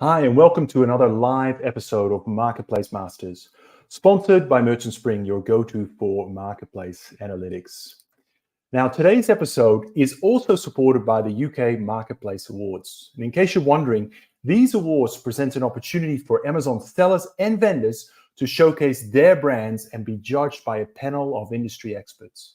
Hi, and welcome to another live episode of Marketplace Masters, sponsored by Merchant Spring, your go-to for marketplace analytics. Now, today's episode is also supported by the UK Marketplace Awards. And in case you're wondering, these awards present an opportunity for Amazon sellers and vendors to showcase their brands and be judged by a panel of industry experts.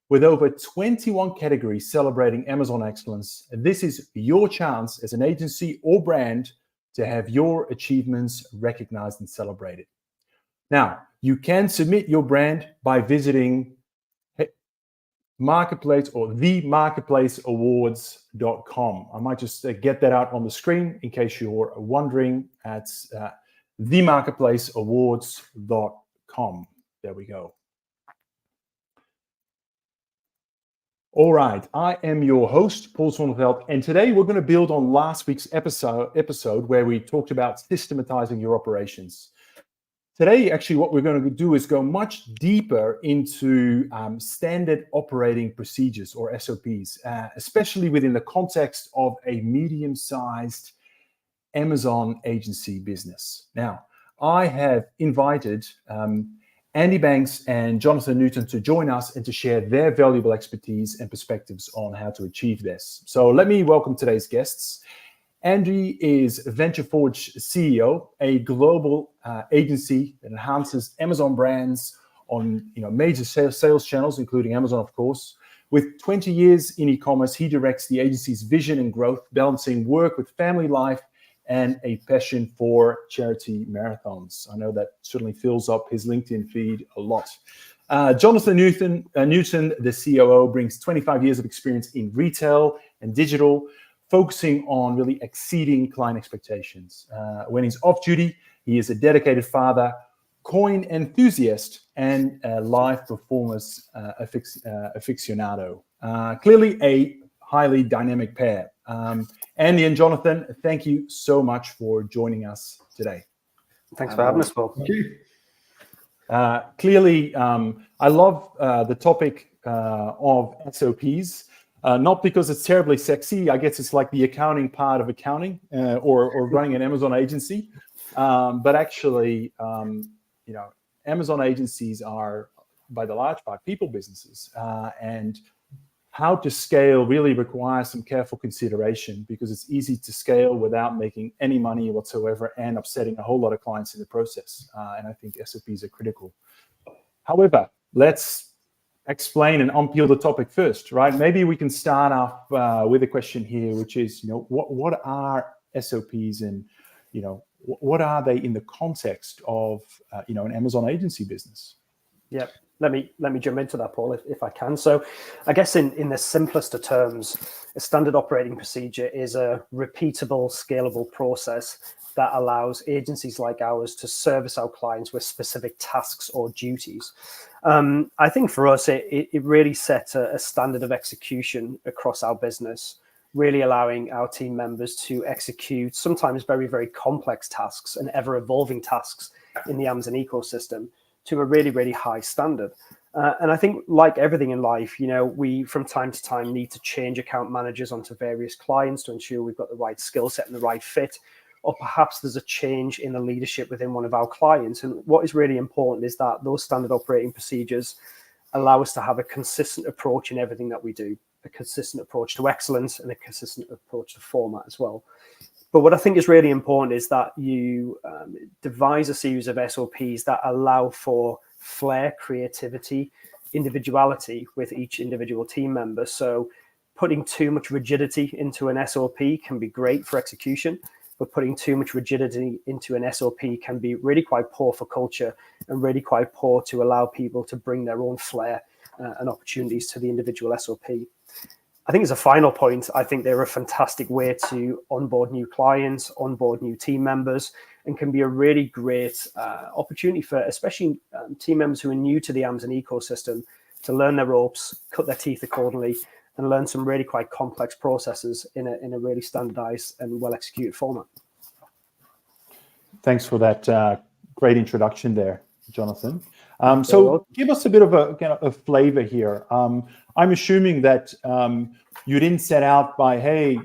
With over 21 categories celebrating Amazon excellence, this is your chance as an agency or brand to have your achievements recognized and celebrated. Now, you can submit your brand by visiting Marketplace or themarketplaceawards.com. I might just get that out on the screen in case you're wondering. At themarketplaceawards.com. There we go. All right, I am your host, Paul Zonneveld, and today we're going to build on last week's episode where we talked about systematizing your operations. Today, actually, what we're going to do is go much deeper into standard operating procedures, or SOPs, especially within the context of a medium-sized Amazon agency business. Now, I have invited Andy Banks and Jonathan Newton to join us and to share their valuable expertise and perspectives on how to achieve this. So let me welcome today's guests. Andy is Venture Forge CEO, a global agency that enhances Amazon brands on major sales channels, including Amazon, of course. With 20 years in e-commerce, he directs the agency's vision and growth, balancing work with family life and a passion for charity marathons. I know that certainly fills up his LinkedIn feed a lot. Jonathan Newton, the COO, brings 25 years of experience in retail and digital, focusing on really exceeding client expectations. When he's off duty, he is a dedicated father, coin enthusiast, and a live performance aficionado. Clearly a highly dynamic pair. Andy and Jonathan, thank you so much for joining us today. Thanks for having us, Paul. Thank you. Clearly, I love the topic of SOPs, not because it's terribly sexy. I guess it's like the accounting part of accounting or running an Amazon agency. But actually, Amazon agencies are, by the large part, people businesses. And how to scale really requires some careful consideration because it's easy to scale without making any money whatsoever and upsetting a whole lot of clients in the process. And I think SOPs are critical. However, let's explain and unpeel the topic first, right? Maybe we can start off with a question here, which is, what are SOPs and, what are they in the context of, an Amazon agency business? Yeah. Let me jump into that, Paul, if I can. So I guess in the simplest of terms, a standard operating procedure is a repeatable, scalable process that allows agencies like ours to service our clients with specific tasks or duties. I think for us, it really sets a standard of execution across our business, really allowing our team members to execute sometimes very, very complex tasks and ever-evolving tasks in the Amazon ecosystem to a really, really high standard. And I think like everything in life, we from time to time need to change account managers onto various clients to ensure we've got the right skill set and the right fit, or perhaps there's a change in the leadership within one of our clients. And what is really important is that those standard operating procedures allow us to have a consistent approach in everything that we do, a consistent approach to excellence and a consistent approach to format as well. But what I think is really important is that you devise a series of SOPs that allow for flair, creativity, individuality with each individual team member. So putting too much rigidity into an SOP can be great for execution, but putting too much rigidity into an SOP can be really quite poor for culture and really quite poor to allow people to bring their own flair and opportunities to the individual SOP. I think as a final point, I think they're a fantastic way to onboard new clients, onboard new team members, and can be a really great opportunity for especially team members who are new to the Amazon ecosystem to learn their ropes, cut their teeth accordingly, and learn some really quite complex processes in a really standardized and well-executed format. Thanks for that great introduction there, Jonathan. So give us a bit of a flavor here. I'm assuming that you didn't set out by, hey,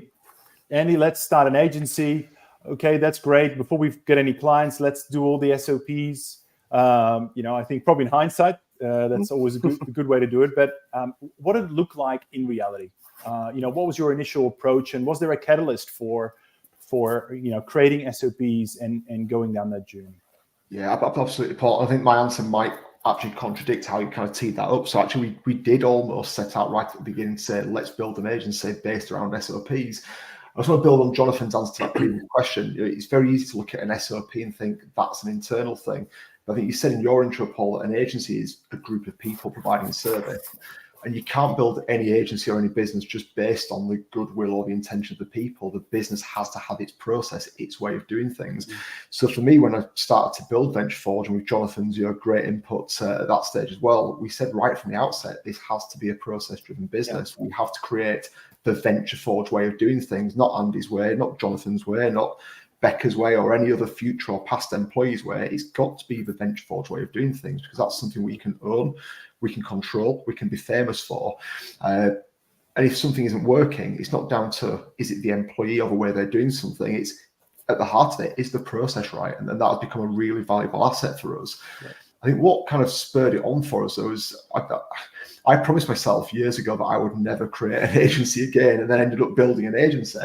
Andy, let's start an agency. okay, that's great. Before we get any clients, let's do all the SOPs. I think probably in hindsight, that's always a good way to do it. But what did it look like in reality? What was your initial approach, and was there a catalyst for creating SOPs and going down that journey? Yeah, absolutely, Paul. I think my answer might actually contradict how you kind of teed that up. So actually, we did almost set out right at the beginning to say, let's build an agency based around SOPs. I just want to build on Jonathan's answer to that previous question. It's very easy to look at an SOP and think that's an internal thing. But I think you said in your intro, Paul, that an agency is a group of people providing a service. And you can't build any agency or any business just based on the goodwill or the intention of the people. The business has to have its process, its way of doing things. So for me, when I started to build Venture Forge, and with Jonathan's great input at that stage as well, we said right from the outset, this has to be a process-driven business. We have to create the Venture Forge way of doing things, not Andy's way, not Jonathan's way, not Becca's way or any other future or past employees' way. It's got to be the Venture Forge way of doing things, because that's something we can own, we can control, we can be famous for. And if something isn't working, it's not down to, is it the employee or the way they're doing something? It's at the heart of it, is the process right? And then that has become a really valuable asset for us. Right. I think what kind of spurred it on for us, though, is I promised myself years ago that I would never create an agency again, and then ended up building an agency.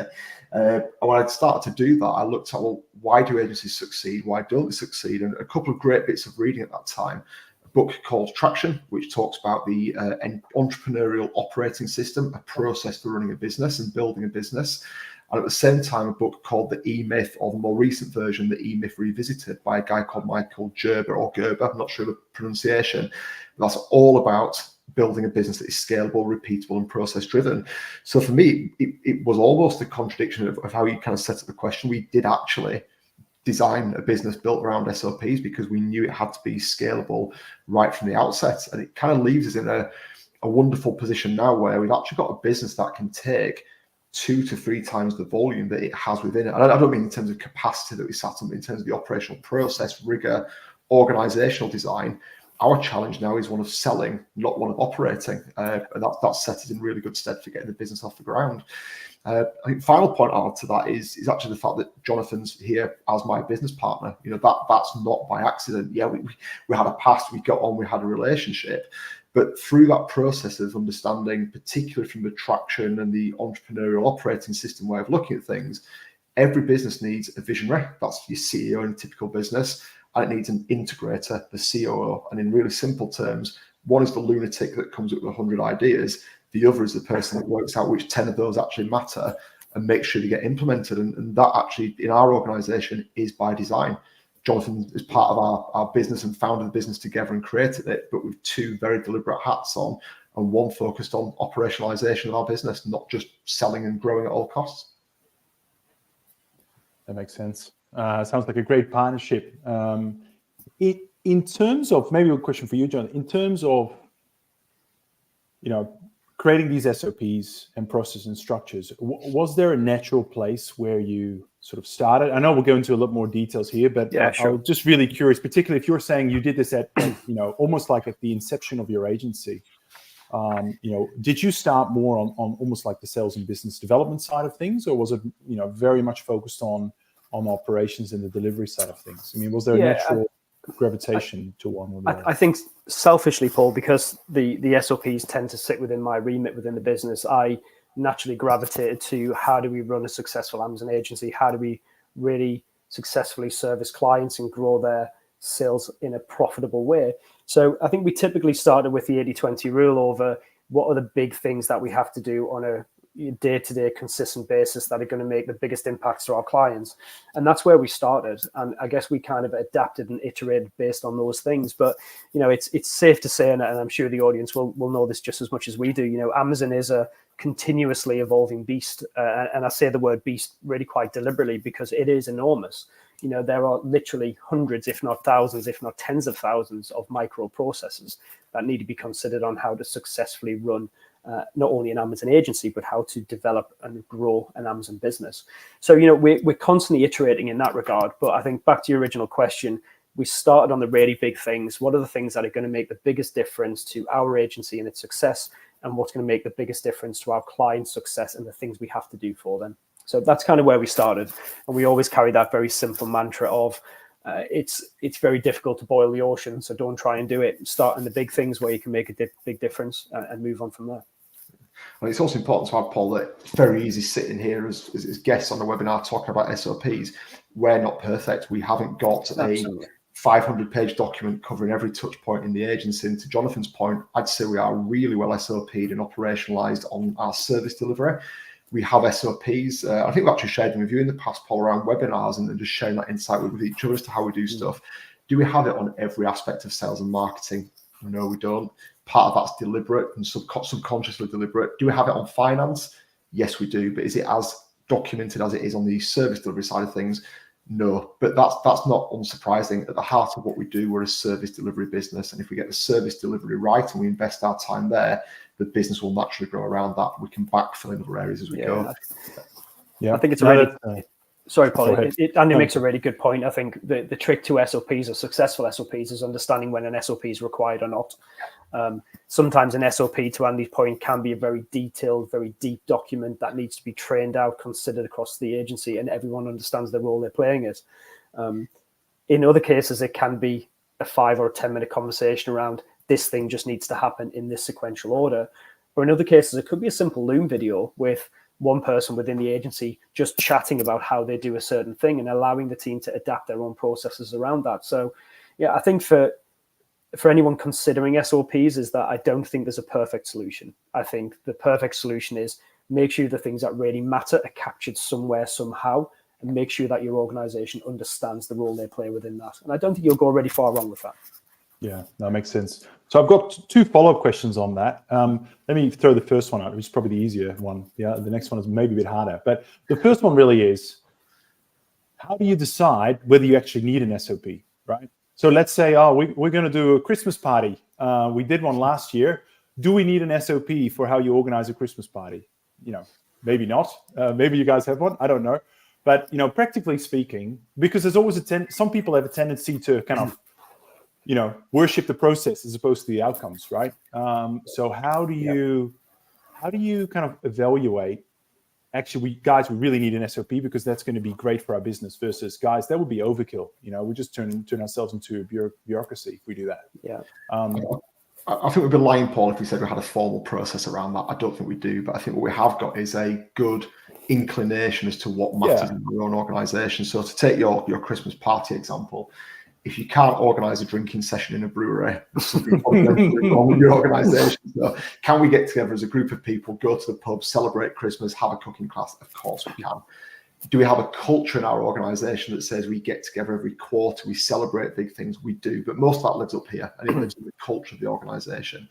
And when I started to do that, I looked at, well, why do agencies succeed? Why don't they succeed? And a couple of great bits of reading at that time. A book called Traction, which talks about the entrepreneurial operating system, a process for running a business and building a business. And at the same time, a book called The E-Myth, or the more recent version, The E-Myth Revisited, by a guy called Michael Gerber, or Gerber, I'm not sure the pronunciation. That's all about building a business that is scalable, repeatable, and process-driven. So for me, it was almost a contradiction of how you kind of set up the question. We did actually design a business built around SOPs because we knew it had to be scalable right from the outset. And it kind of leaves us in a wonderful position now where we've actually got a business that can take 2 to 3 times the volume that it has within it. And I don't mean in terms of capacity that we sat on, but in terms of the operational process, rigor, organizational design. Our challenge now is one of selling, not one of operating. And that set us in really good stead for getting the business off the ground. I think final point I'll add to that is actually the fact that Jonathan's here as my business partner. That's not by accident. Yeah, we had a past, we got on, we had a relationship. But through that process of understanding, particularly from the Traction and the entrepreneurial operating system way of looking at things, every business needs a visionary. That's your CEO in a typical business. And it needs an integrator, the COO. And in really simple terms, one is the lunatic that comes up with 100 ideas. The other is the person that works out which 10 of those actually matter and makes sure they get implemented. And that actually, in our organization, is by design. Jonathan is part of our business and founded the business together and created it, but with 2 very deliberate hats on, and one focused on operationalization of our business, not just selling and growing at all costs. That makes sense. Sounds like a great partnership. In terms of, maybe a question for you, John, in terms of, creating these SOPs and process and structures, was there a natural place where you sort of started? I know we'll go into a lot more details here, but yeah, sure. I'm just really curious, particularly if you're saying you did this at almost like at the inception of your agency. Did you start more on almost like the sales and business development side of things, or was it very much focused on operations and the delivery side of things? I mean, was there a natural gravitation to one or the other? I think selfishly, Paul, because the SOPs tend to sit within my remit within the business, I naturally gravitated to how do we run a successful Amazon agency? How do we really successfully service clients and grow their sales in a profitable way? So I think we typically started with the 80-20 rule over what are the big things that we have to do on a day-to-day consistent basis that are going to make the biggest impacts to our clients. And that's where we started. And I guess we kind of adapted and iterated based on those things. But, it's safe to say, and I'm sure the audience will know this just as much as we do, Amazon is a continuously evolving beast. And I say the word beast really quite deliberately because it is enormous. There are literally hundreds, if not thousands, if not tens of thousands of microprocesses that need to be considered on how to successfully run not only an Amazon agency, but how to develop and grow an Amazon business. So, we're constantly iterating in that regard. But I think back to your original question, we started on the really big things. What are the things that are going to make the biggest difference to our agency and its success? And what's going to make the biggest difference to our clients' success and the things we have to do for them? So that's kind of where we started. And we always carry that very simple mantra of it's very difficult to boil the ocean. So don't try and do it. Start in the big things where you can make a big difference and move on from there. And it's also important to add, Paul, that it's very easy sitting here as guests on the webinar talking about SOPs. We're not perfect. We haven't got Absolutely. a 500-page document covering every touch point in the agency. And to Jonathan's point, I'd say we are really well SOP'd and operationalized on our service delivery. We have SOPs. I think we've actually shared them with you in the past, Paul, around webinars and just sharing that insight with each other as to how we do stuff. Do we have it on every aspect of sales and marketing? No, we don't. Part of that's deliberate and subconsciously deliberate. Do we have it on finance? Yes, we do. But is it as documented as it is on the service delivery side of things? No, but that's not unsurprising. At the heart of what we do, we're a service delivery business. And if we get the service delivery right and we invest our time there, the business will naturally grow around that. We can backfill in other areas as we go. Yeah, I think it's a really... Sorry, Paul. Andy makes a really good point. I think the trick to SOPs or successful SOPs is understanding when an SOP is required or not. Sometimes an SOP, to Andy's point, can be a very detailed, very deep document that needs to be trained out, considered across the agency, and everyone understands the role they're playing it. In other cases, it can be a 5 or 10 minute conversation around this thing just needs to happen in this sequential order. Or in other cases, it could be a simple Loom video with one person within the agency just chatting about how they do a certain thing and allowing the team to adapt their own processes around that. So, yeah, I think for anyone considering SOPs is that I don't think there's a perfect solution. I think the perfect solution is make sure the things that really matter are captured somewhere, somehow, and make sure that your organization understands the role they play within that. And I don't think you'll go really far wrong with that. Yeah, that makes sense. So I've got 2 follow-up questions on that. Let me throw the first one out, which is probably the easier one. Yeah, the next one is maybe a bit harder. But the first one really is, how do you decide whether you actually need an SOP, right? So let's say, we're going to do a Christmas party. We did one last year. Do we need an SOP for how you organize a Christmas party? Maybe not. Maybe you guys have one. I don't know. But, practically speaking, because there's always some people have a tendency to kind of, worship the process as opposed to the outcomes, right? So how do you kind of evaluate, actually, we really need an SOP because that's going to be great for our business versus, guys, that would be overkill. We just turn ourselves into a bureaucracy if we do that. Yeah. I think we'd be lying, Paul, if we said we had a formal process around that. I don't think we do, but I think what we have got is a good inclination as to what matters in your own organisation. So to take your Christmas party example, if you can't organise a drinking session in a brewery, there's something wrong with your organisation. So can we get together as a group of people, go to the pub, celebrate Christmas, have a cooking class? Of course we can. Do we have a culture in our organisation that says we get together every quarter, we celebrate big things? We do, but most of that lives up here, and it lives in the culture of the organisation.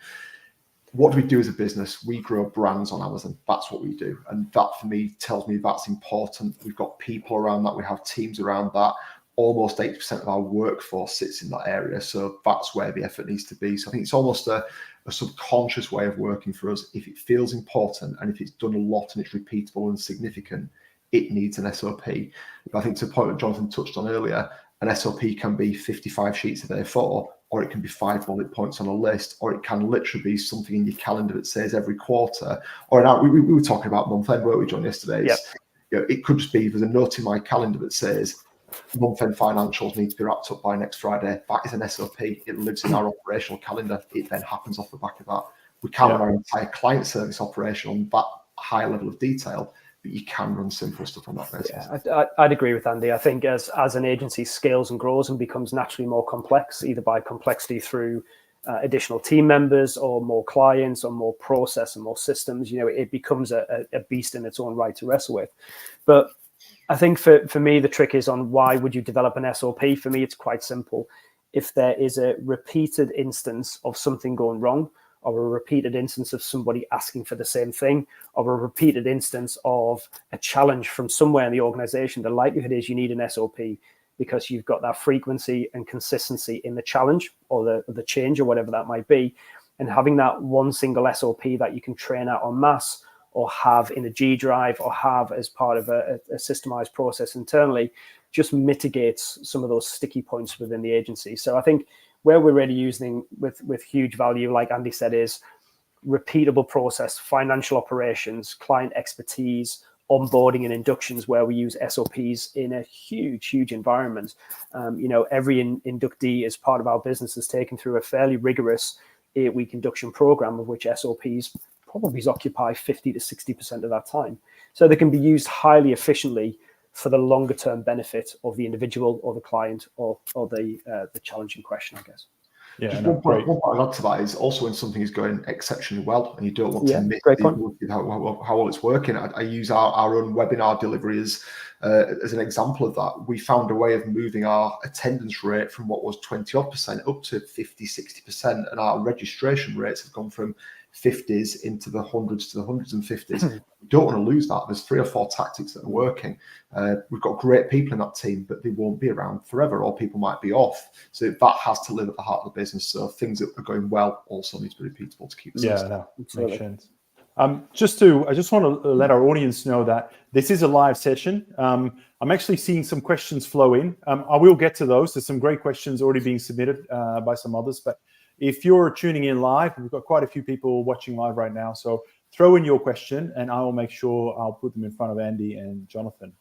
What do we do as a business? We grow brands on Amazon. That's what we do. And that, for me, tells me that's important. We've got people around that. We have teams around that. Almost 80% of our workforce sits in that area. So that's where the effort needs to be. So I think it's almost a subconscious way of working for us. If it feels important and if it's done a lot and it's repeatable and significant, it needs an SOP. But I think to the point that Jonathan touched on earlier, an SOP can be 55 sheets of A4, or it can be 5 bullet points on a list, or it can literally be something in your calendar that says every quarter. Or now we were talking about month end, weren't we, John, yesterday? Yep. It could just be there's a note in my calendar that says month-end financials need to be wrapped up by next Friday. That is an SOP. It lives in our operational calendar. It then happens off the back of that. We can't run our entire client service operation on that high level of detail, but you can run simple stuff on that basis. Yeah, I'd agree with Andy. I think as an agency scales and grows and becomes naturally more complex, either by complexity through additional team members or more clients or more process and more systems, it becomes a beast in its own right to wrestle with. But I think for me, the trick is on why would you develop an SOP? For me, it's quite simple. If there is a repeated instance of something going wrong, or a repeated instance of somebody asking for the same thing, or a repeated instance of a challenge from somewhere in the organization, the likelihood is you need an SOP because you've got that frequency and consistency in the challenge or the change or whatever that might be. And having that one single SOP that you can train out en masse or have in a G drive or have as part of a systemized process internally just mitigates some of those sticky points within the agency. So I think where we're really using with huge value, like Andy said, is repeatable process, financial operations, client expertise, onboarding and inductions where we use SOPs in a huge environment. Every inductee as part of our business is taken through a fairly rigorous 8-week induction program, of which SOPs probably occupy 50 to 60% of that time. So they can be used highly efficiently for the longer term benefit of the individual or the client or the challenging question, I guess. Yeah, Just no, one point I'd add to that is also when something is going exceptionally well and you don't want to miss how well it's working. I use our own webinar delivery as an example of that. We found a way of moving our attendance rate from what was 20% up to 50, 60%, and our registration rates have gone from 50s into the hundreds to the 150s. We don't want to lose that. There's 3 or 4 tactics that are working. We've got great people in that team, but they won't be around forever, or people might be off. So that has to live at the heart of the business. So things that are going well also need to be repeatable to keep the system. Yeah, no, makes sense. I just want to let our audience know that this is a live session. I'm actually seeing some questions flow in. I will get to those. There's some great questions already being submitted by some others, but if you're tuning in live, we've got quite a few people watching live right now. So throw in your question and I will make sure I'll put them in front of Andy and Jonathan.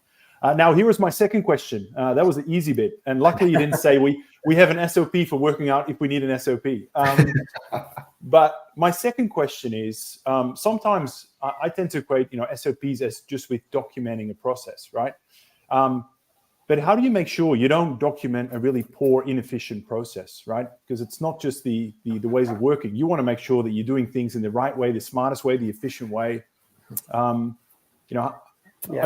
Now, here is my second question. That was the easy bit. And luckily you didn't say we have an SOP for working out if we need an SOP. But my second question is, sometimes I tend to equate, SOPs as just with documenting a process, right? But how do you make sure you don't document a really poor, inefficient process, right? Because it's not just the ways of working. You want to make sure that you're doing things in the right way, the smartest way, the efficient way. I'd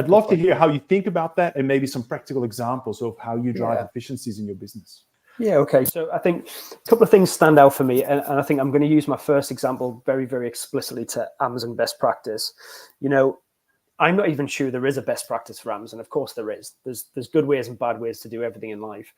love to hear how you think about that and maybe some practical examples of how you drive efficiencies in your business. Yeah, okay. So I think a couple of things stand out for me. And I think I'm going to use my first example very, very explicitly to Amazon best practice. I'm not even sure there is a best practice for Amazon. Of course there is. There's good ways and bad ways to do everything in life.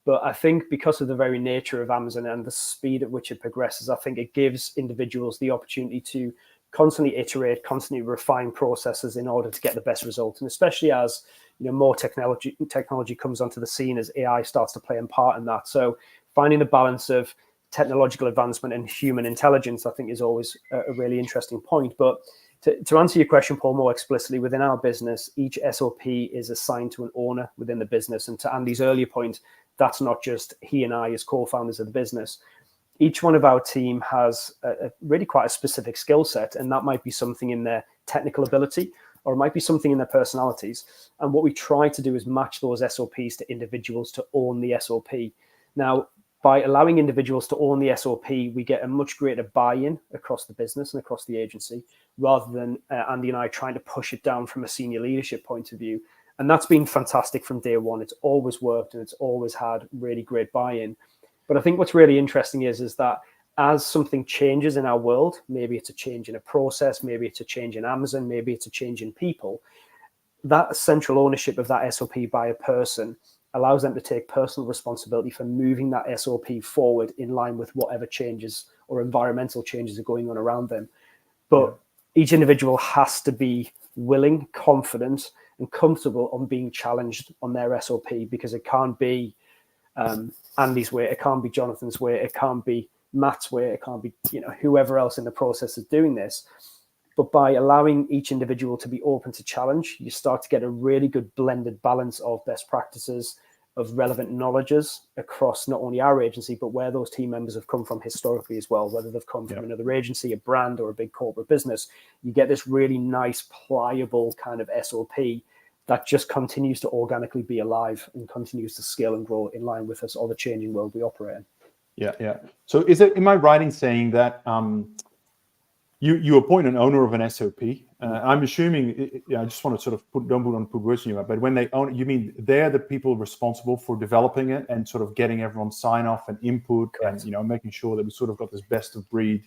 But I think because of the very nature of Amazon and the speed at which it progresses, I think it gives individuals the opportunity to constantly iterate, constantly refine processes in order to get the best result. And especially as more technology comes onto the scene, as AI starts to play a part in that. So finding the balance of technological advancement and human intelligence, I think, is always a really interesting point. But to answer your question, Paul, more explicitly, within our business, each SOP is assigned to an owner within the business. And to Andy's earlier point, that's not just he and I as co-founders of the business. Each one of our team has really quite a specific skill set, and that might be something in their technical ability, or it might be something in their personalities. And what we try to do is match those SOPs to individuals to own the SOP. Now, by allowing individuals to own the SOP, we get a much greater buy-in across the business and across the agency, rather than Andy and I trying to push it down from a senior leadership point of view. And that's been fantastic from day one. It's always worked and it's always had really great buy-in. But I think what's really interesting is that as something changes in our world, maybe it's a change in a process, maybe it's a change in Amazon, maybe it's a change in people, that central ownership of that SOP by a person allows them to take personal responsibility for moving that SOP forward in line with whatever changes or environmental changes are going on around them. But each individual has to be willing, confident, and comfortable on being challenged on their SOP, because it can't be Andy's way, it can't be Jonathan's way, it can't be Matt's way, it can't be whoever else in the process is doing this. But by allowing each individual to be open to challenge, you start to get a really good blended balance of best practices, of relevant knowledges across not only our agency, but where those team members have come from historically as well, whether they've come from another agency, a brand, or a big corporate business. You get this really nice, pliable kind of SOP that just continues to organically be alive and continues to scale and grow in line with us all the changing world we operate in. Yeah. So am I right in saying that you appoint an owner of an SOP? I'm assuming, I just want to sort of don't put words in your mouth, but when they own it, you mean they're the people responsible for developing it and sort of getting everyone's sign off and input. Correct. And making sure that we sort of got this best of breed.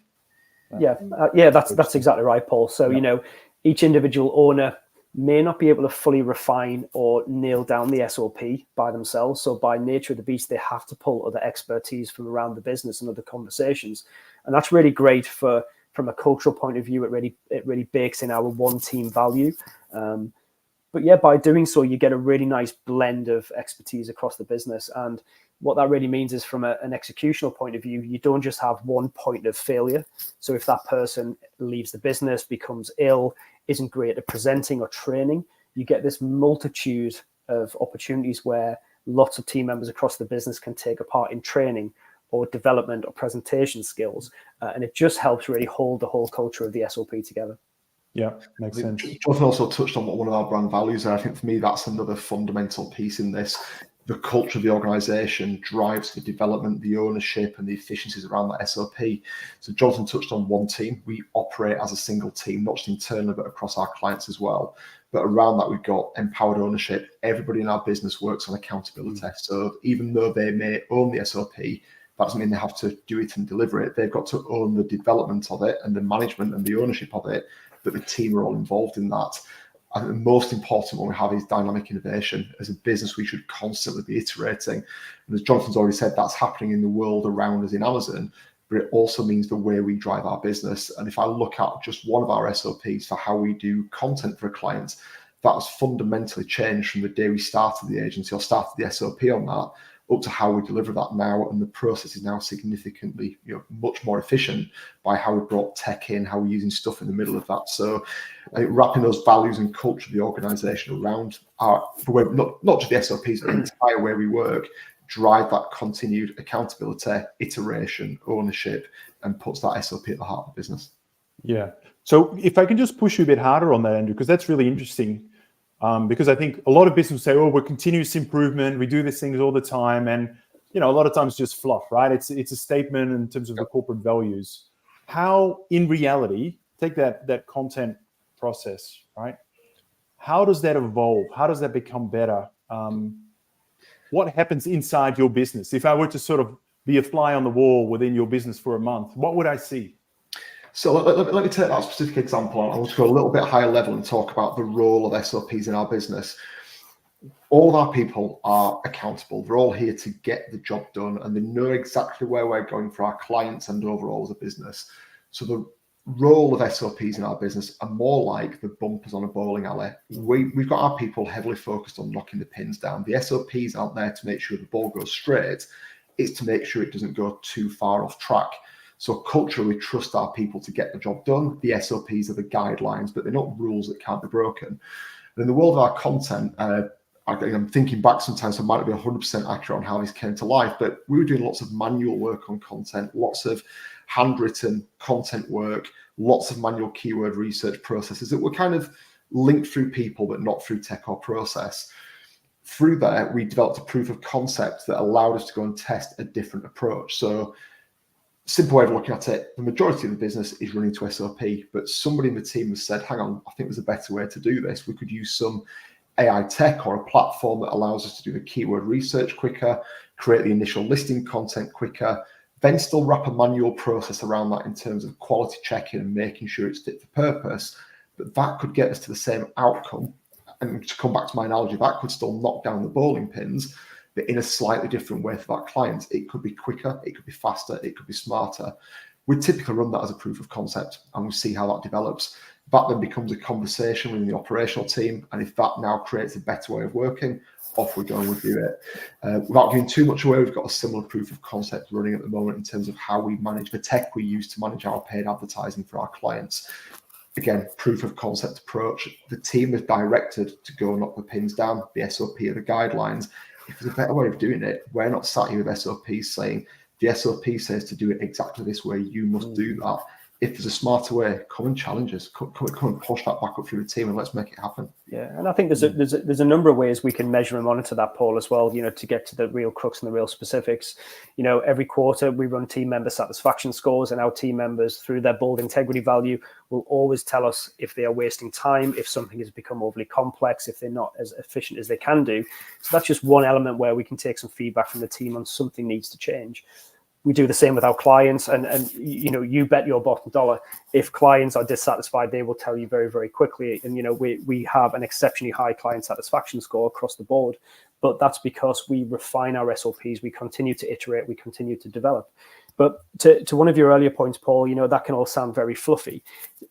That's exactly right, Paul. So each individual owner may not be able to fully refine or nail down the SOP by themselves. So by nature of the beast, they have to pull other expertise from around the business and other conversations. And that's really great from a cultural point of view. It really bakes in our one team value. But by doing so, you get a really nice blend of expertise across the business. And What that really means is from an executional point of view, you don't just have one point of failure. So if that person leaves the business, becomes ill, isn't great at presenting or training, you get this multitude of opportunities where lots of team members across the business can take a part in training or development or presentation skills. And it just helps really hold the whole culture of the SOP together. Yeah, makes sense. Jonathan also touched on what one of our brand values are. I think for me, that's another fundamental piece in this. The culture of the organization drives the development, the ownership, and the efficiencies around that SOP. So Jonathan touched on one team. We operate as a single team, not just internally, but across our clients as well. But around that, we've got empowered ownership. Everybody in our business works on accountability. So even though they may own the SOP, that doesn't mean they have to do it and deliver it. They've got to own the development of it and the management and the ownership of it, but the team are all involved in that. I think the most important one we have is dynamic innovation. As a business, we should constantly be iterating. And as Jonathan's already said, that's happening in the world around us in Amazon, but it also means the way we drive our business. And if I look at just one of our SOPs for how we do content for a client, that has fundamentally changed from the day we started the agency or started the SOP on that up to how we deliver that now. And the process is now significantly, much more efficient by how we brought tech in, how we're using stuff in the middle of that. So I think wrapping those values and culture of the organization around not just the SOPs, but the entire way we work, drive that continued accountability, iteration, ownership, and puts that SOP at the heart of the business. Yeah. So if I can just push you a bit harder on that, Andrew, because that's really interesting. Because I think a lot of businesses say, "Oh, we're continuous improvement. We do these things all the time," and a lot of times just fluff, right? It's a statement in terms of the corporate values. How, in reality, take that content process, right? How does that evolve? How does that become better? What happens inside your business? If I were to sort of be a fly on the wall within your business for a month, what would I see? So let me take that specific example. I want to go a little bit higher level and talk about the role of SOPs in our business. All of our people are accountable. They're all here to get the job done, and they know exactly where we're going for our clients and overall as a business. So the role of SOPs in our business are more like the bumpers on a bowling alley. We've got our people heavily focused on knocking the pins down. The SOPs aren't there to make sure the ball goes straight. It's to make sure it doesn't go too far off track. So culturally, we trust our people to get the job done. The SOPs are the guidelines, but they're not rules that can't be broken. And in the world of our content, I'm thinking back sometimes, so I might not be 100% accurate on how this came to life, but we were doing lots of manual work on content, lots of handwritten content work, lots of manual keyword research processes that were kind of linked through people, but not through tech or process. Through there, we developed a proof of concept that allowed us to go and test a different approach. So simple way of looking at it, the majority of the business is running to SOP, but somebody in the team has said, hang on, I think there's a better way to do this. We could use some AI tech or a platform that allows us to do the keyword research quicker, create the initial listing content quicker, then still wrap a manual process around that in terms of quality checking and making sure it's fit for purpose. But that could get us to the same outcome. And to come back to my analogy, that could still knock down the bowling pins, but in a slightly different way for that client. It could be quicker, it could be faster, it could be smarter. We typically run that as a proof of concept and we see how that develops. That then becomes a conversation within the operational team. And if that now creates a better way of working, off we go and we do it. Without giving too much away, we've got a similar proof of concept running at the moment in terms of how we manage the tech we use to manage our paid advertising for our clients. Again, proof of concept approach. The team is directed to go knock the pins down. The SOP are the guidelines. If there's a better way of doing it, we're not sat here with SOPs saying the SOP says to do it exactly this way, you must do that. If there's a smarter way, come and challenge us. Come and push that back up through the team and let's make it happen. Yeah, and I think there's a number of ways we can measure and monitor that, Paul, as well, to get to the real crux and the real specifics. Every quarter we run team member satisfaction scores, and our team members, through their bold integrity value, will always tell us if they are wasting time, if something has become overly complex, if they're not as efficient as they can do. So that's just one element where we can take some feedback from the team on something needs to change. We do the same with our clients, and you bet your bottom dollar, if clients are dissatisfied, they will tell you very, very quickly. And we have an exceptionally high client satisfaction score across the board, but that's because we refine our SOPs, we continue to iterate, we continue to develop. But to one of your earlier points, Paul, that can all sound very fluffy.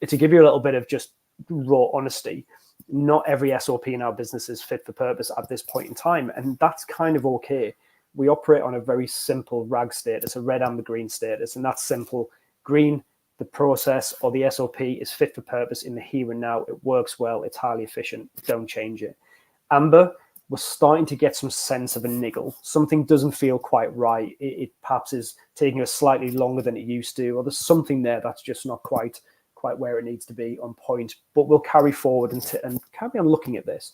To give you a little bit of just raw honesty, not every SOP in our business is fit for purpose at this point in time, and that's kind of okay. we operate on a very simple RAG status, a red, amber, green status, and that's simple. Green, the process or the SOP is fit for purpose in the here and now. It works well. It's highly efficient. Don't change it. Amber, we're starting to get some sense of a niggle. Something doesn't feel quite right. It perhaps is taking us slightly longer than it used to, or there's something there that's just not quite where it needs to be on point. But we'll carry forward and carry on looking at this.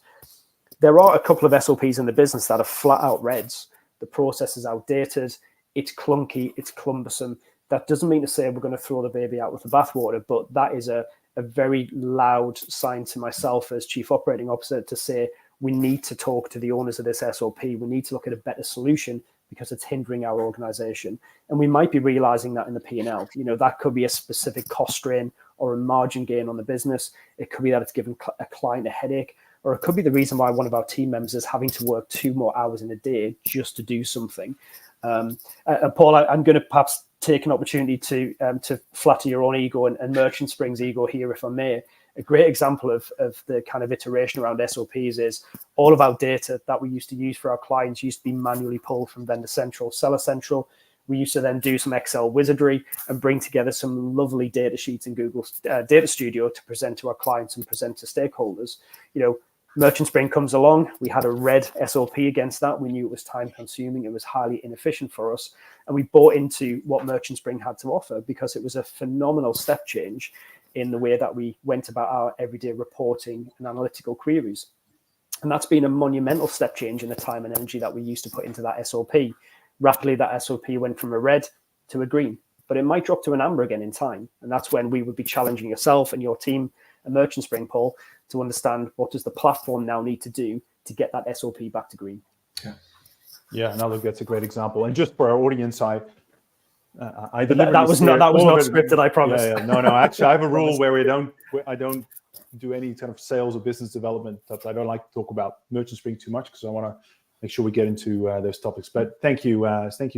There are a couple of SOPs in the business that are flat out reds. The process is outdated. It's clunky. It's cumbersome. That doesn't mean to say we're going to throw the baby out with the bathwater, but that is a very loud sign to myself as Chief Operating Officer to say, we need to talk to the owners of this SOP. We need to look at a better solution because it's hindering our organization. And we might be realizing that in the P&L. That could be a specific cost strain or a margin gain on the business. It could be that it's giving a client a headache, or it could be the reason why one of our team members is having to work 2 more hours in a day just to do something. Paul, I'm going to perhaps take an opportunity to flatter your own ego and Merchant Spring's ego here, if I may. A great example of the kind of iteration around SOPs is all of our data that we used to use for our clients used to be manually pulled from Vendor Central, Seller Central. We used to then do some Excel wizardry and bring together some lovely data sheets in Google Data Studio to present to our clients and present to stakeholders. Merchant Spring comes along. We had a red SOP against that. We knew it was time consuming. It was highly inefficient for us. And we bought into what Merchant Spring had to offer because it was a phenomenal step change in the way that we went about our everyday reporting and analytical queries. And that's been a monumental step change in the time and energy that we used to put into that SOP. Rapidly, that SOP went from a red to a green, but it might drop to an amber again in time. And that's when we would be challenging yourself and your team at Merchant Spring, Paul, to understand what does the platform now need to do to get that SOP back to green. Yeah, and I think that's a great example. And just for our audience, I that was not scripted, I promise. No. Actually, I have a rule where I don't do any kind of sales or business development. I don't like to talk about Merchant Spring too much because I want to make sure we get into those topics. But thank you,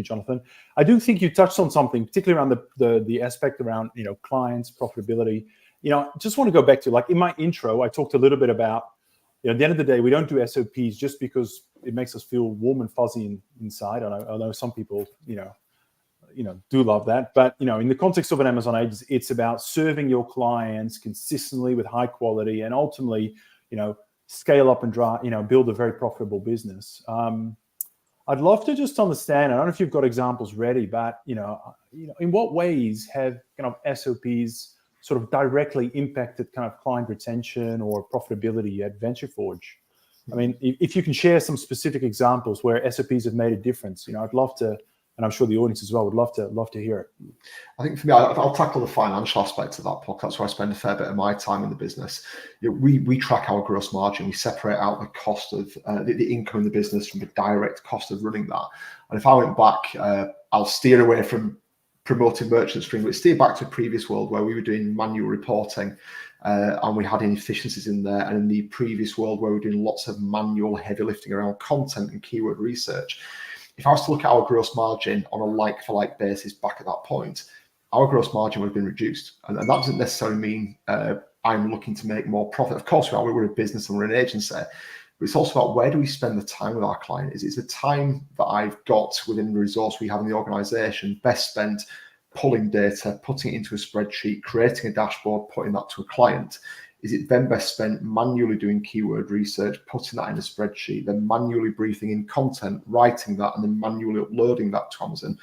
Jonathan. I do think you touched on something, particularly around the aspect around clients, profitability. Just want to go back to, like, in my intro, I talked a little bit about, at the end of the day, we don't do SOPs just because it makes us feel warm and fuzzy inside. I know some people, do love that. But, in the context of an Amazon agency, it's about serving your clients consistently with high quality and ultimately, scale up and build a very profitable business. I'd love to just understand, I don't know if you've got examples ready, but, in what ways have kind of SOPs sort of directly impacted kind of client retention or profitability at VentureForge? I mean, if you can share some specific examples where SOPs have made a difference, I'd love to, and I'm sure the audience as well would love to hear it. I think for me, I'll tackle the financial aspect of that, because that's where I spend a fair bit of my time in the business. We track our gross margin. We separate out the cost of the income in the business from the direct cost of running that. And if I went back, I'll steer away from promoting Merchant Spring, but steer back to a previous world where we were doing manual reporting and we had inefficiencies in there. And in the previous world where we were doing lots of manual heavy lifting around content and keyword research, if I was to look at our gross margin on a like-for-like basis back at that point, our gross margin would have been reduced. And that doesn't necessarily mean I'm looking to make more profit. Of course, we're a business and we're an agency, but it's also about where do we spend the time with our client? Is the time that I've got within the resource we have in the organization best spent pulling data, putting it into a spreadsheet, creating a dashboard, putting that to a client? Is it then best spent manually doing keyword research, putting that in a spreadsheet, then manually briefing in content, writing that, and then manually uploading that to Amazon?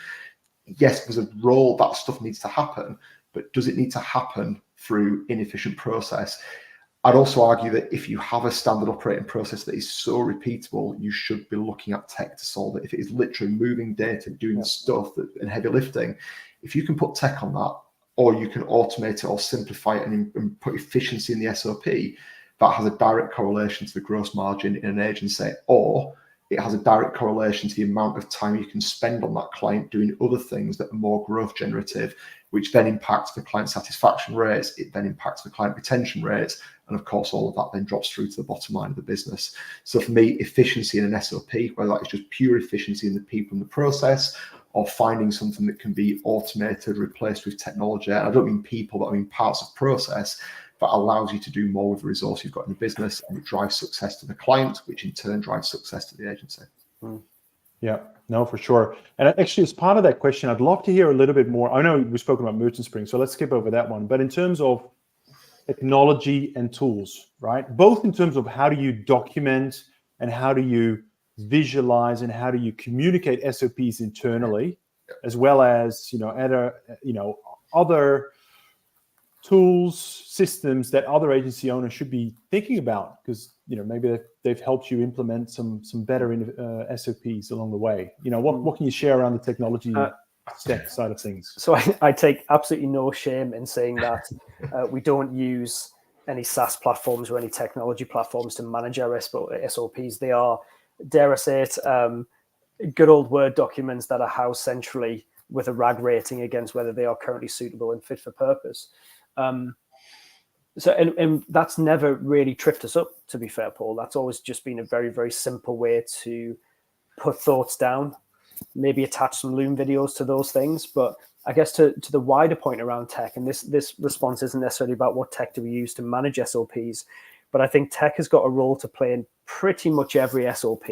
Yes, there's a role that stuff needs to happen, but does it need to happen through inefficient process? I'd also argue that if you have a standard operating process that is so repeatable, you should be looking at tech to solve it. If it is literally moving data, doing stuff and heavy lifting, if you can put tech on that, or you can automate it or simplify it and put efficiency in the SOP, that has a direct correlation to the gross margin in an agency, or it has a direct correlation to the amount of time you can spend on that client doing other things that are more growth generative, which then impacts the client satisfaction rates, it then impacts the client retention rates, and of course all of that then drops through to the bottom line of the business. So for me, efficiency in an SOP, whether that is just pure efficiency in the people and the process, or finding something that can be automated, replaced with technology. I don't mean people, but I mean parts of process that allows you to do more with the resource you've got in the business, and it drives success to the client, which in turn drives success to the agency. Yeah, no, for sure. And actually, as part of that question, I'd love to hear a little bit more. I know we've spoken about Merchant Spring, so let's skip over that one. But in terms of technology and tools, right? Both in terms of how do you document and how do you visualize and how do you communicate SOPs internally, as well as other tools, systems that other agency owners should be thinking about, because maybe they've helped you implement some better SOPs along the way. What can you share around the technology stack side of things? So I take absolutely no shame in saying that we don't use any SaaS platforms or any technology platforms to manage our SOPs. They are, dare I say it, good old Word documents that are housed centrally with a RAG rating against whether they are currently suitable and fit for purpose. And that's never really tripped us up, to be fair, Paul. That's always just been a very, very simple way to put thoughts down, maybe attach some Loom videos to those things. But I guess to the wider point around tech, and this response isn't necessarily about what tech do we use to manage SOPs, but I think tech has got a role to play in pretty much every SOP,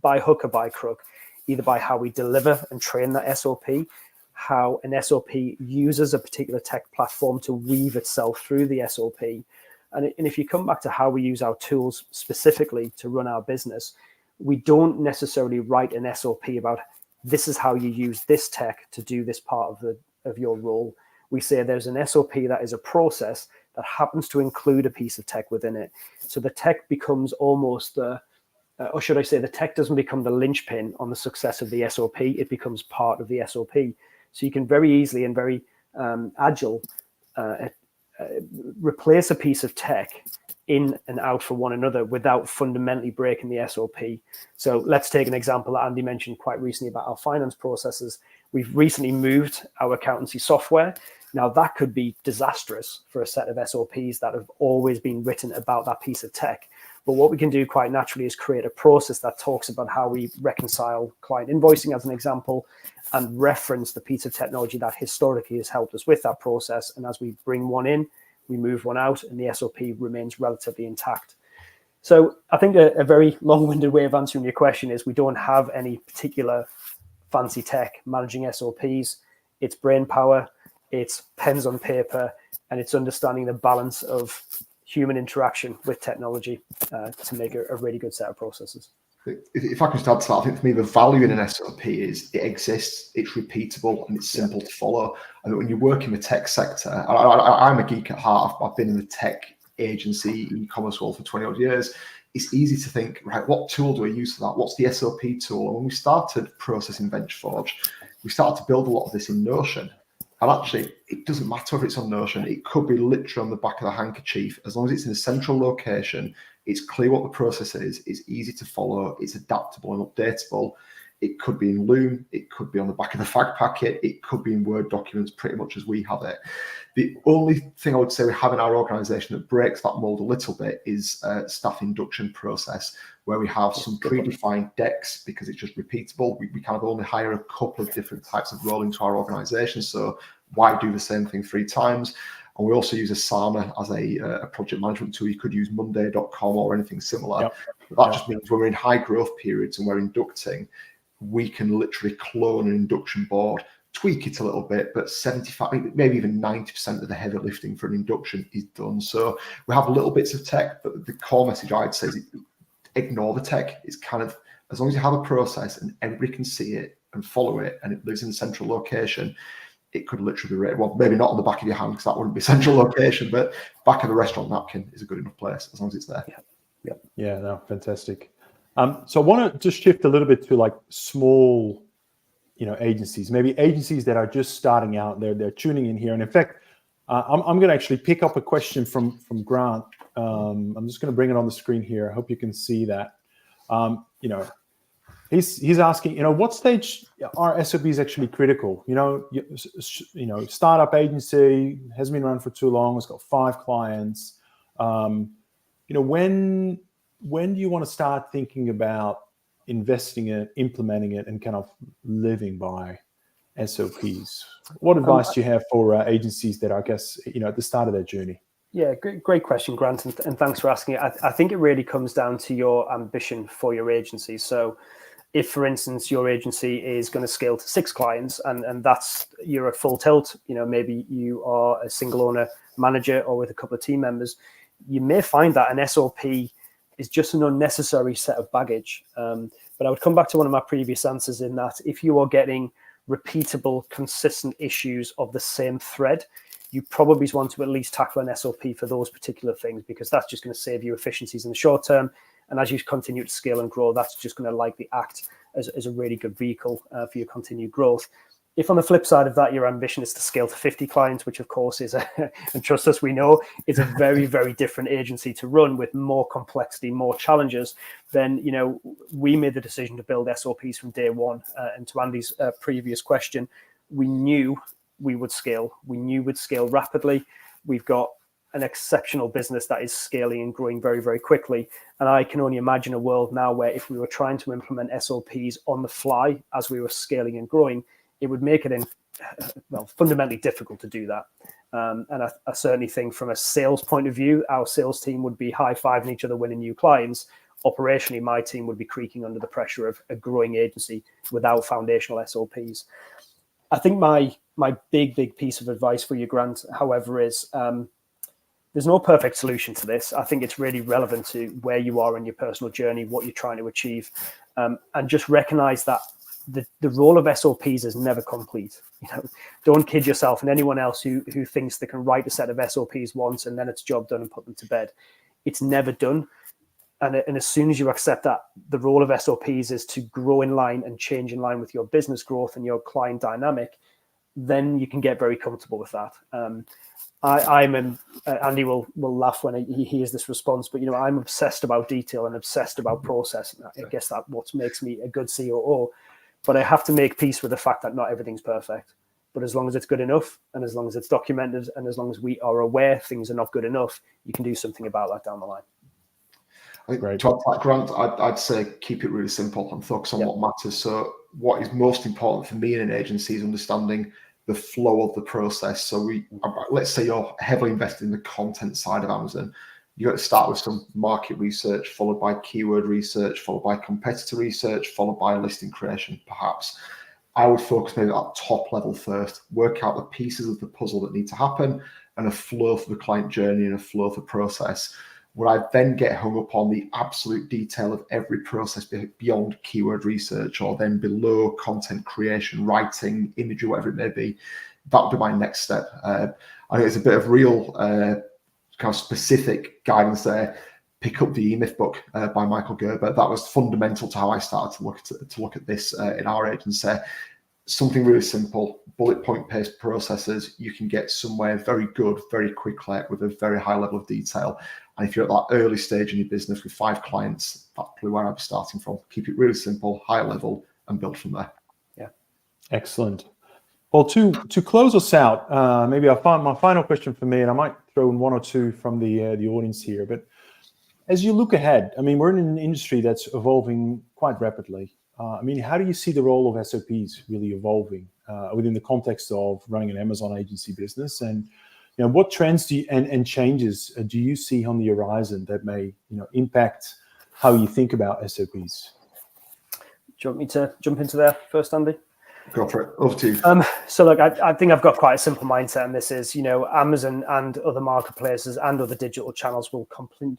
by hook or by crook, either by how we deliver and train that SOP, how an SOP uses a particular tech platform to weave itself through the SOP. And if you come back to how we use our tools specifically to run our business, we don't necessarily write an SOP about this is how you use this tech to do this part of your role. We say there's an SOP that is a process that happens to include a piece of tech within it. So the tech becomes almost or should I say the tech doesn't become the linchpin on the success of the SOP, it becomes part of the SOP. So you can very easily and very agile replace a piece of tech in and out for one another without fundamentally breaking the SOP. So let's take an example that Andy mentioned quite recently about our finance processes. We've recently moved our accountancy software. Now that could be disastrous for a set of SOPs that have always been written about that piece of tech. But what we can do quite naturally is create a process that talks about how we reconcile client invoicing, as an example, and reference the piece of technology that historically has helped us with that process. And as we bring one in, we move one out, and the SOP remains relatively intact. So I think a very long-winded way of answering your question is we don't have any particular fancy tech managing SOPs. It's brain power, it's pens on paper, and it's understanding the balance of human interaction with technology to make a really good set of processes. If I can start to that, I think for me, the value in an SOP is it exists, it's repeatable, and it's simple to follow. I mean, when you work in the tech sector, I'm a geek at heart. I've been in the tech agency, e-commerce world for 20 odd years. It's easy to think, right, what tool do I use for that? What's the SOP tool? And when we started processing VentureForge, we started to build a lot of this in Notion. And actually, it doesn't matter if it's on Notion. It could be literally on the back of the handkerchief. As long as it's in a central location, it's clear what the process is, it's easy to follow, it's adaptable and updatable. It could be in Loom, it could be on the back of the fag packet, it could be in Word documents, pretty much as we have it. The only thing I would say we have in our organisation that breaks that mould a little bit is a staff induction process, where we have some predefined decks because it's just repeatable. We kind of only hire a couple of different types of role into our organisation, so why do the same thing 3 times? And we also use Asana as a project management tool. You could use Monday.com or anything similar. That just means when we're in high growth periods and we're inducting, we can literally clone an induction board, tweak it a little bit, but 75, maybe even 90% of the heavy lifting for an induction is done. So we have little bits of tech, but the core message I'd say is ignore the tech. It's kind of, as long as you have a process and everybody can see it and follow it, and it lives in a central location, it could literally be rated. Well, maybe not on the back of your hand, because that wouldn't be central location, but back of the restaurant napkin is a good enough place as long as it's there. Yeah, no, fantastic. So I want to just shift a little bit to like small, agencies, maybe agencies that are just starting out. They're tuning in here, and in fact, I'm going to actually pick up a question from Grant. I'm just going to bring it on the screen here. I hope you can see that. He's asking, what stage are SOPs actually critical? Startup agency hasn't been around for too long. It's got 5 clients. When do you want to start thinking about investing in it, implementing it, and kind of living by SOPs? What advice do you have for agencies that are, I guess, at the start of their journey? Yeah, great question, Grant, and thanks for asking it. I think it really comes down to your ambition for your agency. So if, for instance, your agency is going to scale to 6 clients and that's you're at full tilt, maybe you are a single owner manager or with a couple of team members, you may find that an SOP is just an unnecessary set of baggage. But I would come back to one of my previous answers in that if you are getting repeatable, consistent issues of the same thread, you probably want to at least tackle an SOP for those particular things, because that's just going to save you efficiencies in the short term. And as you continue to scale and grow, that's just going to likely act as a really good vehicle for your continued growth. If on the flip side of that, your ambition is to scale to 50 clients, which of course is, and trust us, we know, it's a very, very different agency to run with more complexity, more challenges, then, we made the decision to build SOPs from day one. And to Andy's previous question, we knew we would scale. We knew we'd scale rapidly. We've got an exceptional business that is scaling and growing very, very quickly. And I can only imagine a world now where if we were trying to implement SOPs on the fly as we were scaling and growing, it would make it fundamentally difficult to do that. And I certainly think from a sales point of view, our sales team would be high-fiving each other winning new clients. Operationally, my team would be creaking under the pressure of a growing agency without foundational SOPs. I think my big piece of advice for you, Grant, however, is there's no perfect solution to this. I think it's really relevant to where you are in your personal journey, what you're trying to achieve, and just recognize that the role of SOPs is never complete. Don't kid yourself and anyone else who thinks they can write a set of SOPs once and then it's job done and put them to bed. It's never done. And as soon as you accept that the role of SOPs is to grow in line and change in line with your business growth and your client dynamic, then you can get very comfortable with that. Andy will laugh when he hears this response, but I'm obsessed about detail and obsessed about process. I guess that's what makes me a good COO. But I have to make peace with the fact that not everything's perfect. But as long as it's good enough, and as long as it's documented, and as long as we are aware things are not good enough, you can do something about that down the line. Great. To add to that, Grant, I'd say keep it really simple and focus on what matters. So what is most important for me in an agency is understanding the flow of the process. So let's say you're heavily invested in the content side of Amazon. You got to start with some market research, followed by keyword research, followed by competitor research, followed by listing creation, perhaps. I would focus maybe at top level first, work out the pieces of the puzzle that need to happen, and a flow for the client journey and a flow for process. Would I then get hung up on the absolute detail of every process beyond keyword research, or then below content creation, writing, imagery, whatever it may be? That would be my next step. I think it's a bit of real kind of specific guidance there. Pick up the E-Myth book by Michael Gerber. That was fundamental to how I started to look at this in our agency. Something really simple, bullet point based processes. You can get somewhere very good, very quickly with a very high level of detail. And if you're at that early stage in your business with 5 clients, that's probably where I'd be starting from. Keep it really simple, high level, and build from there. Yeah, excellent. Well, to close us out, maybe I'll find my final question for me, and I might throw in one or two from the audience here. But as you look ahead, we're in an industry that's evolving quite rapidly. How do you see the role of SOPs really evolving within the context of running an Amazon agency business? And what trends and changes do you see on the horizon that may impact how you think about SOPs? Do you want me to jump into there first, Andy? Go for it. Over to you. So look, I think I've got quite a simple mindset, and this is, Amazon and other marketplaces and other digital channels will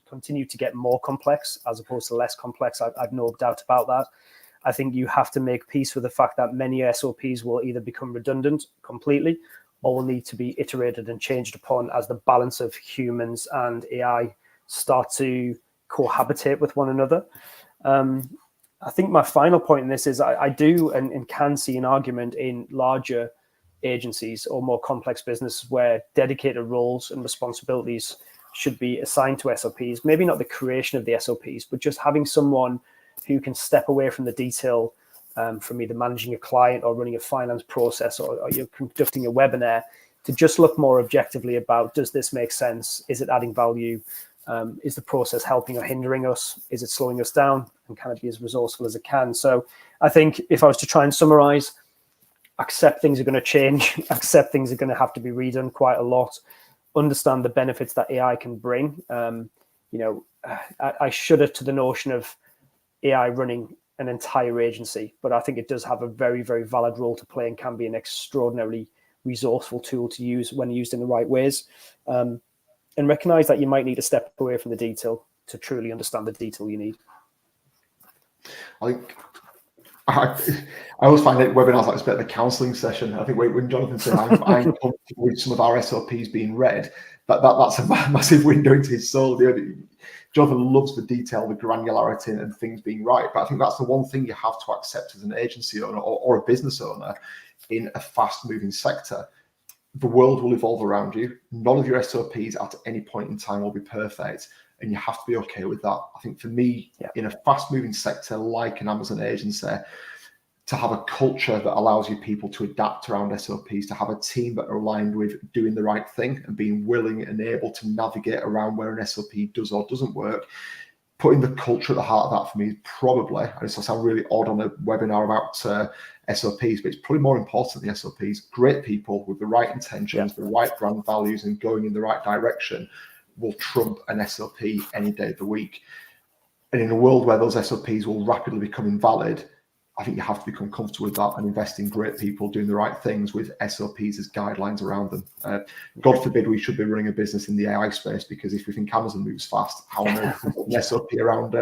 continue to get more complex as opposed to less complex. I've no doubt about that. I think you have to make peace with the fact that many SOPs will either become redundant completely or will need to be iterated and changed upon as the balance of humans and AI start to cohabitate with one another. I think my final point in this is I do and can see an argument in larger agencies or more complex businesses where dedicated roles and responsibilities should be assigned to SOPs. Maybe not the creation of the SOPs, but just having someone who can step away from the detail from either managing a client or running a finance process or you're conducting a webinar to just look more objectively about, does this make sense? Is it adding value? Is the process helping or hindering us? Is it slowing us down? And kind of be as resourceful as it can. So I think if I was to try and summarize, accept things are going to change, accept things are going to have to be redone quite a lot, understand the benefits that AI can bring. I shudder to the notion of AI running an entire agency, but I think it does have a very, very valid role to play and can be an extraordinarily resourceful tool to use when used in the right ways. And recognize that you might need to step away from the detail to truly understand the detail you need. I always find that webinars like this a bit of a counselling session. I think when Jonathan said I'm comfortable with some of our SOPs being read, that's a massive window into his soul. Jonathan loves the detail, the granularity, and things being right. But I think that's the one thing you have to accept as an agency owner or a business owner in a fast-moving sector. The world will evolve around you. None of your SOPs at any point in time will be perfect, and you have to be okay with that. I think for me, in a fast-moving sector like an Amazon agency, to have a culture that allows you people to adapt around SOPs, to have a team that are aligned with doing the right thing and being willing and able to navigate around where an SOP does or doesn't work, putting the culture at the heart of that for me is probably, and it's going to sound really odd on a webinar about SOPs, but it's probably more important than the SOPs. Great people with the right intentions, the right brand values, and going in the right direction will trump an SOP any day of the week. And in a world where those SOPs will rapidly become invalid, I think you have to become comfortable with that and invest in great people doing the right things with SOPs as guidelines around them. God forbid we should be running a business in the AI space, because if we think Amazon moves fast, how on earth an SOP around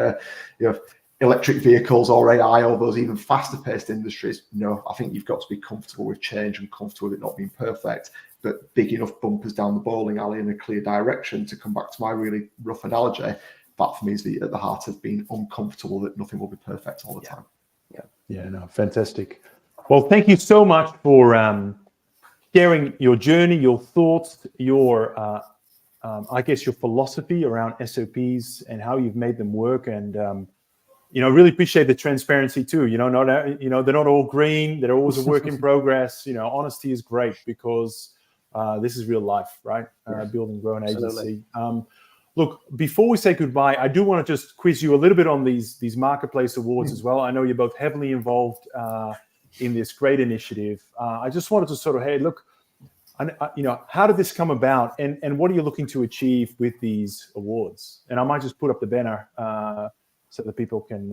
electric vehicles or AI or those even faster paced industries? No, I think you've got to be comfortable with change and comfortable with it not being perfect, but big enough bumpers down the bowling alley in a clear direction. To come back to my really rough analogy, that for me is at the heart of being uncomfortable that nothing will be perfect all the time. Yeah, no, fantastic. Well, thank you so much for sharing your journey, your thoughts, your, I guess, your philosophy around SOPs and how you've made them work. And, really appreciate the transparency too. They're not all green. They're always a work in progress. Honesty is great, because this is real life, right? Build and grow an agency. Look, before we say goodbye, I do want to just quiz you a little bit on these marketplace awards as well. I know you're both heavily involved in this great initiative. I just wanted to sort of, hey, look, how did this come about, and what are you looking to achieve with these awards? And I might just put up the banner so that people can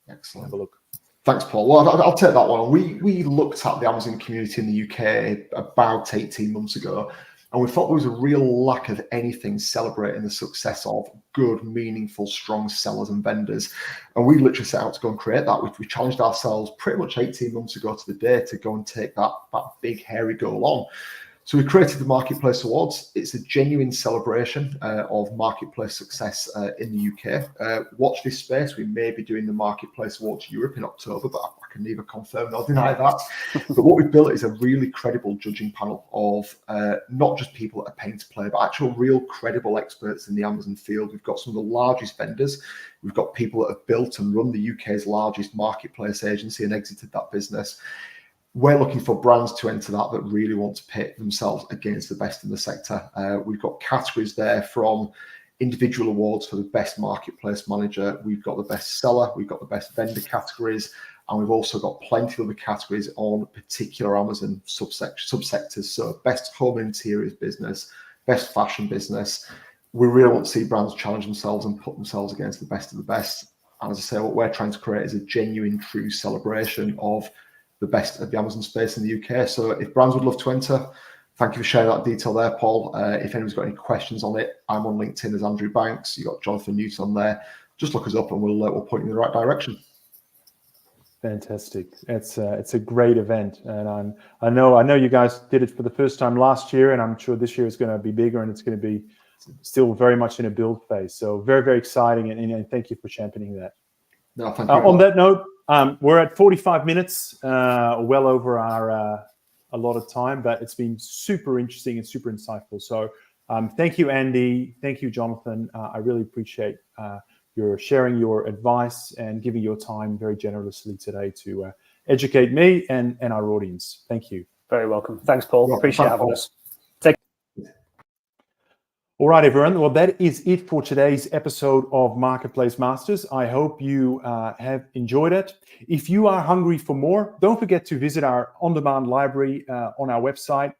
have a look. Thanks, Paul. Well, I'll take that one. We looked at the Amazon community in the UK about 18 months ago, and we thought there was a real lack of anything celebrating the success of good, meaningful, strong sellers and vendors. And we literally set out to go and create that. We challenged ourselves pretty much 18 months ago to the day to go and take that big, hairy goal on. So we created the Marketplace Awards. It's a genuine celebration of marketplace success in the UK. Watch this space. We may be doing the Marketplace Awards Europe in October, but I can neither confirm nor deny that. But what we've built is a really credible judging panel of not just people that are paying to play, but actual real credible experts in the Amazon field. We've got some of the largest vendors. We've got people that have built and run the UK's largest marketplace agency and exited that business. We're looking for brands to enter that really want to pit themselves against the best in the sector. We've got categories there from individual awards for the best marketplace manager. We've got the best seller. We've got the best vendor categories. And we've also got plenty of other categories on particular Amazon subsectors. So best home and interiors business, best fashion business. We really want to see brands challenge themselves and put themselves against the best of the best. And as I say, what we're trying to create is a genuine, true celebration of the best of the Amazon space in the UK. So if brands would love to enter, thank you for sharing that detail there, Paul. If anyone's got any questions on it, I'm on LinkedIn as Andrew Banks. You've got Jonathan Newton on there. Just look us up and we'll point you in the right direction. Fantastic. It's a great event, and I know you guys did it for the first time last year, and I'm sure this year is going to be bigger, and it's going to be still very much in a build phase. So very, very exciting, and thank you for championing that. No, thank you. On that note, we're at 45 minutes, well over our allotted time, but it's been super interesting and super insightful. So thank you, Andy. Thank you, Jonathan. I really appreciate your sharing your advice and giving your time very generously today to educate me and our audience. Thank you. Very welcome. Thanks, Paul. Appreciate having us. All right, everyone. Well, that is it for today's episode of Marketplace Masters. I hope you have enjoyed it. If you are hungry for more, don't forget to visit our on-demand library on our website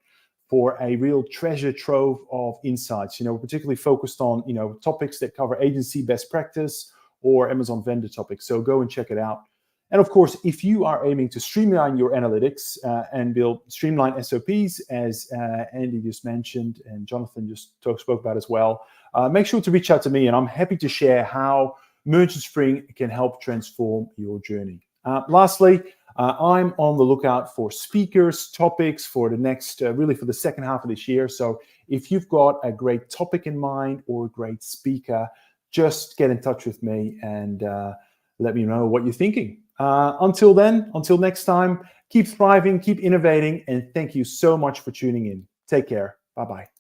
for a real treasure trove of insights. We're particularly focused on, topics that cover agency best practice or Amazon vendor topics. So go and check it out. And of course, if you are aiming to streamline your analytics and build streamline SOPs, as Andy just mentioned and Jonathan just spoke about as well, make sure to reach out to me, and I'm happy to share how Merchant Spring can help transform your journey. Lastly, I'm on the lookout for speakers, topics for the next, really for the second half of this year. So if you've got a great topic in mind or a great speaker, just get in touch with me and let me know what you're thinking. Until then, until next time, keep thriving, keep innovating, and thank you so much for tuning in. Take care. Bye-bye.